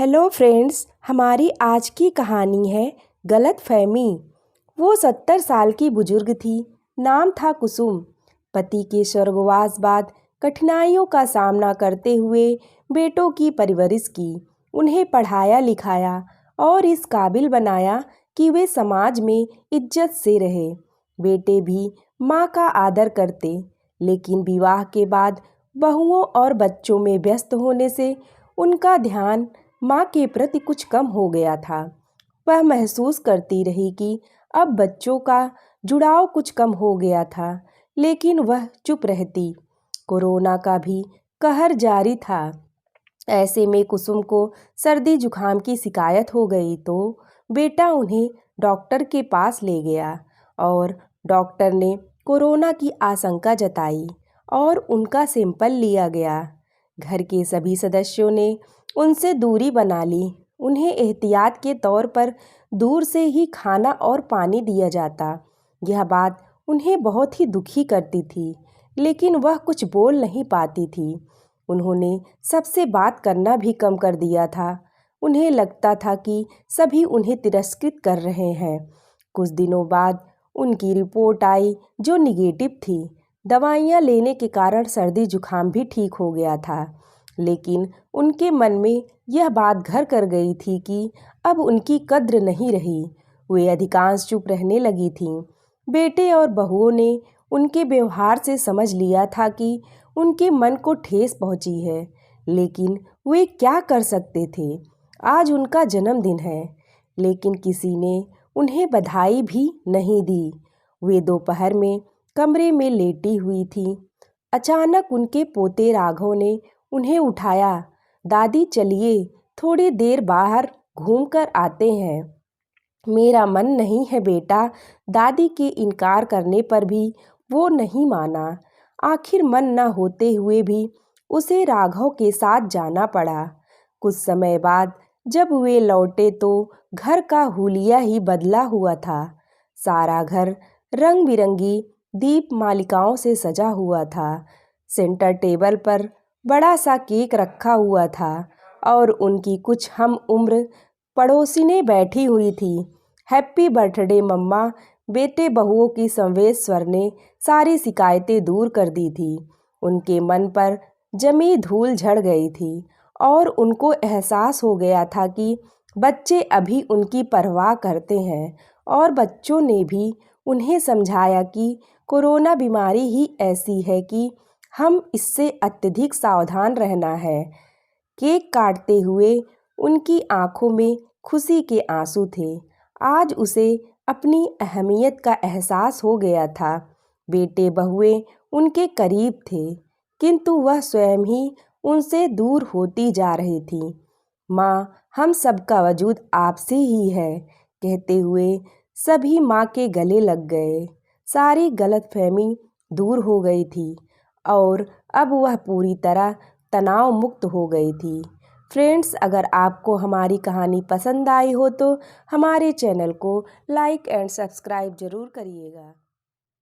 Hello friends, हमारी आज की कहानी है गलतफहमी। वो 70 साल की बुजुर्ग थी। नाम था कुसुम। पति के स्वर्गवास बाद कठिनाइयों का सामना करते हुए बेटों की परवरिश की, उन्हें पढ़ाया लिखाया और इस काबिल बनाया कि वे समाज में इज्जत से रहे। बेटे भी माँ का आदर करते, लेकिन विवाह के बाद बहुओं और बच्चों में व्यस्त होने से उनका ध्यान माँ के प्रति कुछ कम हो गया था। वह महसूस करती रही कि अब बच्चों का जुड़ाव कुछ कम हो गया था, लेकिन वह चुप रहती। कोरोना का भी कहर जारी था। ऐसे में कुसुम को सर्दी जुकाम की शिकायत हो गई तो बेटा उन्हें डॉक्टर के पास ले गया और डॉक्टर ने कोरोना की आशंका जताई और उनका सैंपल लिया गया। घर के सभी सदस्यों ने उनसे दूरी बना ली। उन्हें एहतियात के तौर पर दूर से ही खाना और पानी दिया जाता। यह बात उन्हें बहुत ही दुखी करती थी, लेकिन वह कुछ बोल नहीं पाती थी। उन्होंने सबसे बात करना भी कम कर दिया था। उन्हें लगता था कि सभी उन्हें तिरस्कृत कर रहे हैं। कुछ दिनों बाद उनकी रिपोर्ट आई जो निगेटिव थी। दवाइयाँ लेने के कारण सर्दी जुकाम भी ठीक हो गया था, लेकिन उनके मन में यह बात घर कर गई थी कि अब उनकी कद्र नहीं रही। वे अधिकांश चुप रहने लगी थीं। बेटे और बहुओं ने उनके व्यवहार से समझ लिया था कि उनके मन को ठेस पहुंची है, लेकिन वे क्या कर सकते थे। आज उनका जन्मदिन है, लेकिन किसी ने उन्हें बधाई भी नहीं दी। वे दोपहर में कमरे में लेटी हुई थी। अचानक उनके पोते राघव ने उन्हें उठाया। दादी चलिए, थोड़ी देर बाहर घूम कर आते हैं। मेरा मन नहीं है बेटा। दादी के इनकार करने पर भी वो नहीं माना। आखिर मन न होते हुए भी उसे राघव के साथ जाना पड़ा। कुछ समय बाद जब वे लौटे तो घर का हुलिया ही बदला हुआ था। सारा घर रंग बिरंगी दीप मालिकाओं से सजा हुआ था। सेंटर टेबल पर बड़ा सा केक रखा हुआ था और उनकी कुछ हम उम्र पड़ोसिनें बैठी हुई थी। हैप्पी बर्थडे मम्मा। बेटे बहुओं की संवेद स्वर ने सारी शिकायतें दूर कर दी थी। उनके मन पर जमी धूल झड़ गई थी और उनको एहसास हो गया था कि बच्चे अभी उनकी परवाह करते हैं। और बच्चों ने भी उन्हें समझाया कि कोरोना बीमारी ही ऐसी है कि हम इससे अत्यधिक सावधान रहना है। केक काटते हुए उनकी आंखों में खुशी के आंसू थे। आज उसे अपनी अहमियत का एहसास हो गया था। बेटे बहुएं उनके करीब थे, किंतु वह स्वयं ही उनसे दूर होती जा रही थी। माँ, हम सबका वजूद आपसे ही है, कहते हुए सभी माँ के गले लग गए। सारी गलतफहमी दूर हो गई थी और अब वह पूरी तरह तनाव मुक्त हो गई थी। फ्रेंड्स, अगर आपको हमारी कहानी पसंद आई हो तो हमारे चैनल को लाइक एंड सब्सक्राइब ज़रूर करिएगा।